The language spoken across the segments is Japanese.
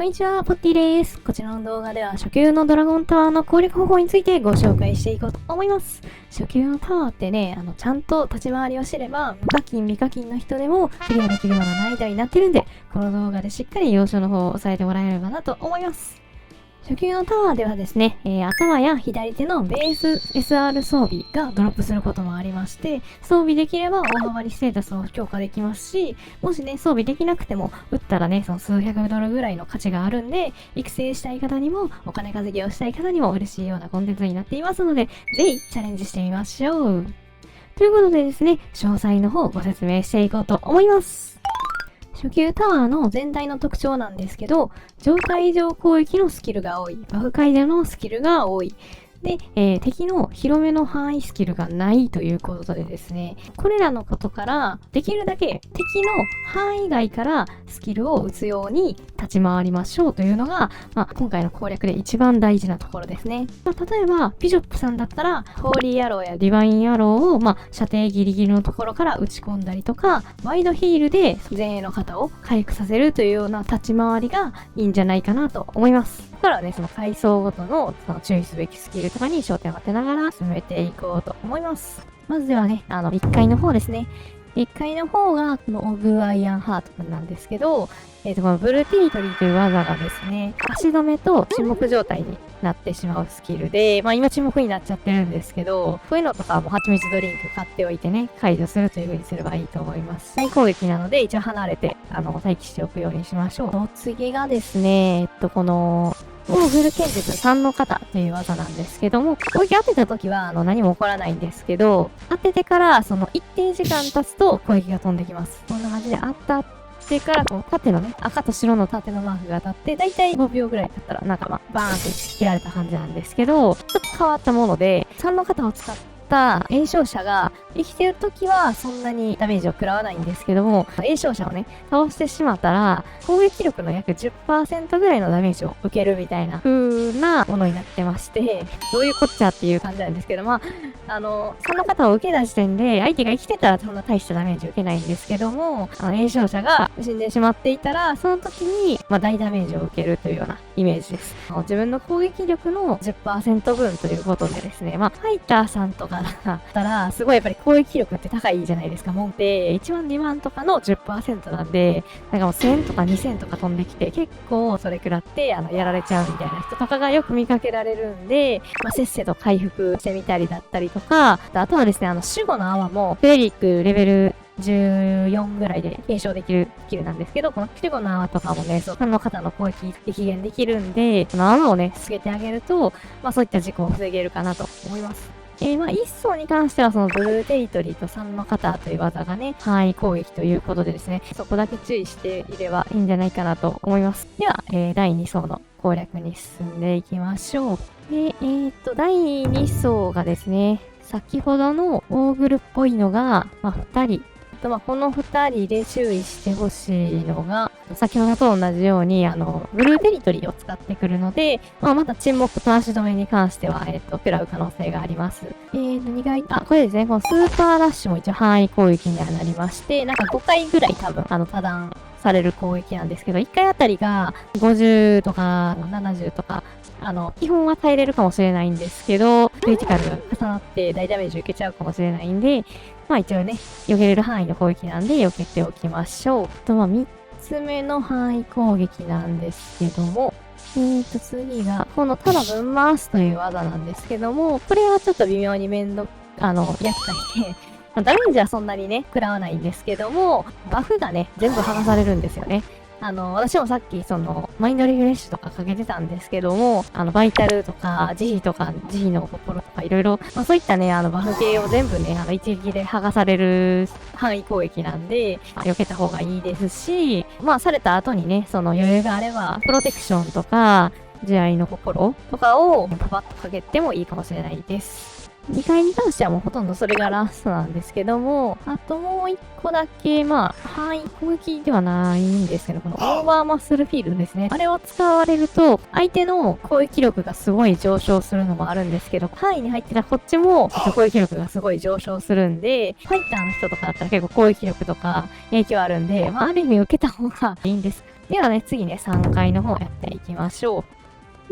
こんにちは、ポッティです。こちらの動画では初級のドラゴンタワーの攻略方法についてご紹介していこうと思います。初級のタワーってね、ちゃんと立ち回りを知れば、無課金未課金の人でもクリアできるような難易度になってるんで、この動画でしっかり要所の方を押さえてもらえればなと思います。初級のタワーではですね、頭や左手のベース SR 装備がドロップすることもありまして、装備できれば大幅にステータスを強化できますし、もしね、装備できなくても、撃ったらね、その数百ドルぐらいの価値があるんで、育成したい方にも、お金稼ぎをしたい方にも嬉しいようなコンテンツになっていますので、ぜひチャレンジしてみましょう。ということでですね、詳細の方をご説明していこうと思います。初級タワーの全体の特徴なんですけど、状態異常攻撃のスキルが多い、バフ解除のスキルが多い、で、敵の広めの範囲スキルがないということでですね、これらのことから、できるだけ敵の範囲外からスキルを打つように立ち回りましょうというのが、今回の攻略で一番大事なところですね。例えば、ビジョップさんだったら、ホーリーアローやディバインアローを、射程ギリギリのところから打ち込んだりとか、ワイドヒールで前衛の方を回復させるというような立ち回りがいいんじゃないかなと思います。ここからはね、その階層ごとの注意すべきスキルとかに焦点を当てながら進めていこうと思います。まずではね、1階の方ですね。1階の方が、このオブアイアンハートなんですけど、このブルーテリトリーという技がですね、足止めと沈黙状態になってしまうスキルで、今沈黙になっちゃってるんですけど、こういうのとかはもう蜂蜜ドリンク買っておいてね、解除するという風にすればいいと思います。再攻撃なので、一応離れて、待機しておくようにしましょう。次がですね、この、オーグル剣術3の型という技なんですけども、攻撃当てた時は何も起こらないんですけど、当ててからその一定時間経つと攻撃が飛んできます。こんな感じで当たってから、この縦のね、赤と白の縦のマークが当たって、だいたい5秒ぐらい経ったら、バーンって切られた感じなんですけど、ちょっと変わったもので、3の型を使った炎症者が生きてる時はそんなにダメージを食らわないんですけども、炎症者をね、倒してしまったら、攻撃力の約 10% ぐらいのダメージを受けるみたいな風なものになってまして、どういうこっちゃっていう感じなんですけど、その方を受けた時点で、相手が生きてたらそんな大したダメージを受けないんですけども、炎症者が死んでしまっていたら、その時に、大ダメージを受けるというようなイメージです。自分の攻撃力の 10% 分ということでですね、ファイターさんとかだったら、すごいやっぱり攻撃力って高いじゃないですか。もんで、1万2万とかの 10% なんで、なんかもう1000とか2000とか飛んできて、結構それ食らって、やられちゃうみたいな人とかがよく見かけられるんで、せっせと回復してみたりだったりとか、あとはですね、守護の泡も、フェリックレベル14ぐらいで継承できるスキルなんですけど、この守護の泡とかもね、他の方の攻撃激減できるんで、この泡をね、つけてあげると、そういった事故を防げるかなと思います。一層に関してはそのブルーテリトリーと3の型という技がね、範囲攻撃ということでですね、そこだけ注意していればいいんじゃないかなと思います。では、第2層の攻略に進んでいきましょう。で、第2層がですね、先ほどのオーグルっぽいのが、2人。この2人で注意してほしいのが、先ほどと同じように、ブルーテリトリーを使ってくるので、また沈黙と足止めに関しては、食らう可能性があります。これですね、このスーパーラッシュも一応範囲攻撃にはなりまして、なんか5回ぐらい多分、多段される攻撃なんですけど、1回あたりが50とか70とか、基本は耐えれるかもしれないんですけど、クリティカルが重なって大ダメージ受けちゃうかもしれないんで、一応ね、避けれる範囲の攻撃なんで避けておきましょう。3つ目の範囲攻撃なんですけども、次が、このただ分回すという技なんですけども、これはちょっと微妙に厄介で、ダメージはそんなにね、食らわないんですけども、バフがね、全部剥がされるんですよね。私もさっき、マインドリフレッシュとかかけてたんですけども、バイタルとか、慈悲とか、慈悲の心とか、いろいろ、そういったね、バフ系を全部ね、一撃で剥がされる範囲攻撃なんで、避けた方がいいですし、された後にね、余裕があれば、プロテクションとか、慈愛の心とかをパパッとかけてもいいかもしれないです。2階に関してはもうほとんどそれがラストなんですけども、あともう1個だけ、範囲攻撃ではないんですけど、このオーバーマッスルフィールドですね。あれを使われると、相手の攻撃力がすごい上昇するのもあるんですけど、範囲に入ってたこっちも攻撃力がすごい上昇するんで、ファイターの人とかだったら結構攻撃力とか影響あるんで、ある意味受けた方がいいんですではね、次ね、3回の方やっていきましょう。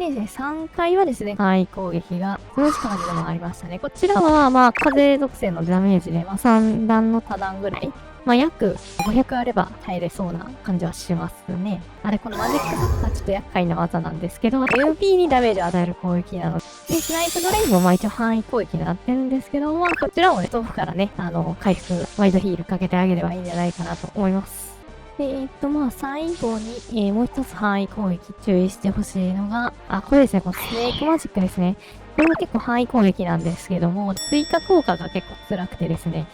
でですね、3回はですね、範囲攻撃が、その時間でもありましたね。こちらは、風属性のダメージで、3段の多段ぐらい、約500あれば耐えれそうな感じはしますね。あれ、このマジックサッカーちょっと厄介な技なんですけど、MP にダメージを与える攻撃なので、スナイプドレインも一応範囲攻撃になってるんですけど、こちらをね、豆腐からね、回復、ワイドヒールかけてあげればいいんじゃないかなと思います。で、最後に、もう一つ範囲攻撃注意してほしいのが、これですね、このスネークマジックですね。これも結構範囲攻撃なんですけども、追加効果が結構辛くてですね、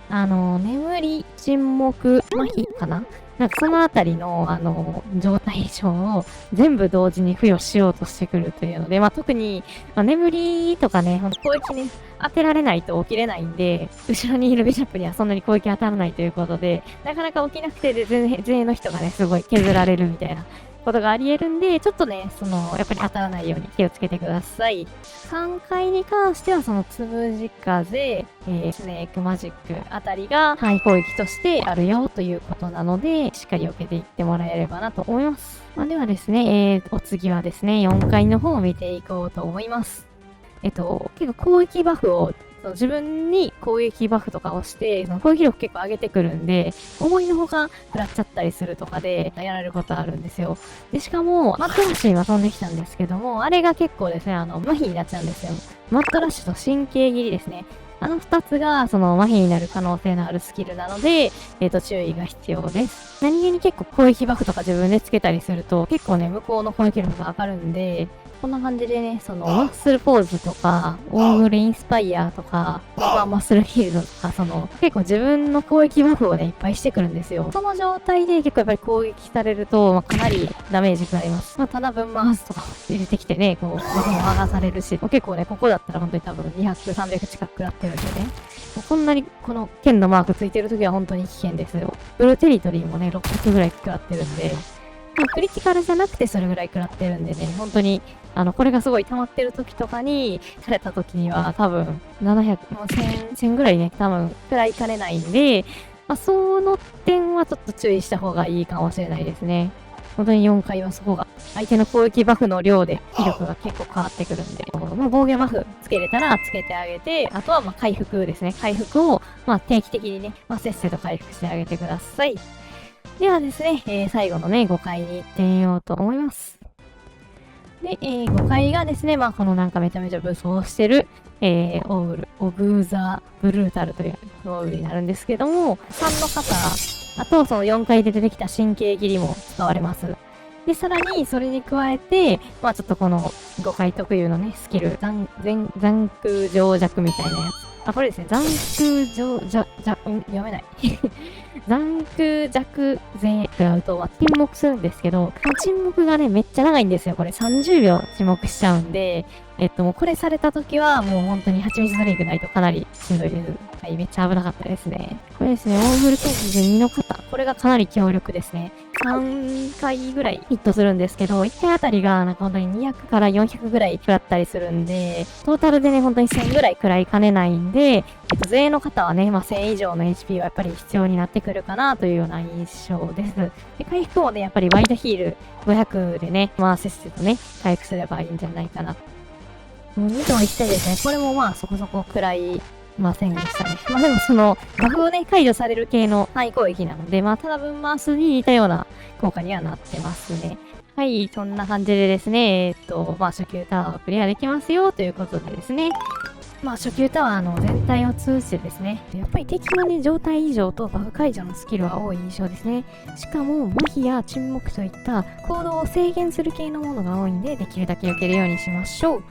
眠り、沈黙、麻痺かななんかそのあたりの、状態異常を全部同時に付与しようとしてくるというので、特に、眠りとかね、攻撃に当てられないと起きれないんで、後ろにいるビショップにはそんなに攻撃当たらないということで、なかなか起きなくてで、前衛の人がね、すごい削られるみたいなことがあり得るんで、ちょっとね、やっぱり当たらないように気をつけてください。3回に関しては、つむじ風、スネークマジックあたりが範囲攻撃としてあるよということなので、しっかり避けていってもらえればなと思います。ではですね、お次はですね、4回の方を見ていこうと思います。結構攻撃バフを自分に攻撃バフとかをして、攻撃力結構上げてくるんで、思いのほか食らっちゃったりするとかでやられることあるんですよ。で、しかも、マットラッシュ今飛んできたんですけども、あれが結構ですね、麻痺になっちゃうんですよ。マットラッシュと神経切りですね。2つが、麻痺になる可能性のあるスキルなので、注意が必要です。何気に結構攻撃バフとか自分でつけたりすると、結構ね、向こうの攻撃力が上がるんで、こんな感じでね、マッスルポーズとか、オーグルインスパイアとか、マッスルフィールドとか、結構自分の攻撃バフをね、いっぱいしてくるんですよ。その状態で結構やっぱり攻撃されると、かなりダメージ食らいます。ただ分回すとか入れてきてね、バフも剥がされるし、結構ね、ここだったら本当に多分200、300近く食らってるんでね。こんなにこの剣のマークついてるときは本当に危険ですよ。ブルーテリトリーもね、600ぐらい食らってるんで、クリティカルじゃなくてそれぐらい食らってるんでね、本当に、これがすごい溜まってる時とかに、された時には多分、700、もう1000ぐらいね、多分、食らいかねないんで、その点はちょっと注意した方がいいかもしれないですね。本当に4回はそこが、相手の攻撃バフの量で威力が結構変わってくるんで、防御バフつけれたらつけてあげて、あとは回復ですね。回復を、定期的にね、せっせと回復してあげてください。ではですね、最後のね、5回に行ってみようと思います。で、5回がですね、このなんかめちゃめちゃ武装してる、オブーザーブルータルというオーグルになるんですけども、3の方、あとその4回で出てきた神経切りも使われます。で、さらにそれに加えて、ちょっとこの5回特有のね、スキル、残空情弱みたいなやつ。これですね、残空読めない。残空弱勢食らうと、沈黙するんですけど、沈黙がね、めっちゃ長いんですよ。これ30秒沈黙しちゃうんで、もうこれされた時は、もう本当に蜂蜜ドリンクないとかなりしんどいです。はい、めっちゃ危なかったですね。これですね、オーグルテージ2の方。これがかなり強力ですね。3回ぐらいヒットするんですけど、1回あたりがなんか本当に200から400ぐらい食らったりするんで、トータルでね、本当に1000ぐらい食らいかねないんで、前衛の方はね、1000以上の HP はやっぱり必要になってくるかなというような印象です。で、回復もね、やっぱりワイドヒール500でね、せっせとね、回復すればいいんじゃないかな。もう2と1体ですね。これもそこそこ食らいませんでしたね。でもバフをね、解除される系の範囲攻撃なので、ただ分回すに似たような効果にはなってますね。はい、そんな感じでですね、初級タワーをクリアできますよということでですね、初級タワーの全体を通じてですね、やっぱり敵のね、状態異常とバフ解除のスキルは多い印象ですね。しかも、麻痺や沈黙といった行動を制限する系のものが多いんで、できるだけ避けるようにしましょう。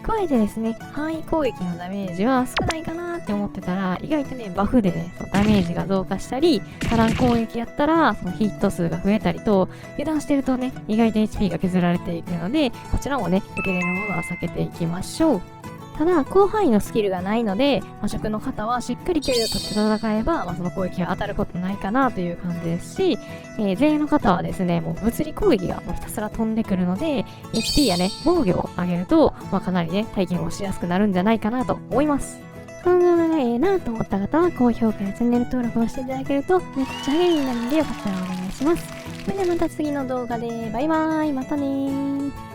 加えてですね、範囲攻撃のダメージは少ないかなって思ってたら、意外とね、バフでね、ダメージが増加したり、多段攻撃やったら、ヒット数が増えたりと、油断してるとね、意外と HP が削られていくので、こちらもね、受けれるものは避けていきましょう。ただ、広範囲のスキルがないので、初の方はしっかり距離を取って戦えば、その攻撃が当たることないかなという感じですし、前衛の方はですね、もう物理攻撃がもうひたすら飛んでくるので、HP やね、防御を上げると、かなりね、体験をしやすくなるんじゃないかなと思います。この動画がなと思った方は、高評価やチャンネル登録をしていただけると、めっちゃ励みになるので、よかったらお願いします。それではまた次の動画でバイバーイ、またねー。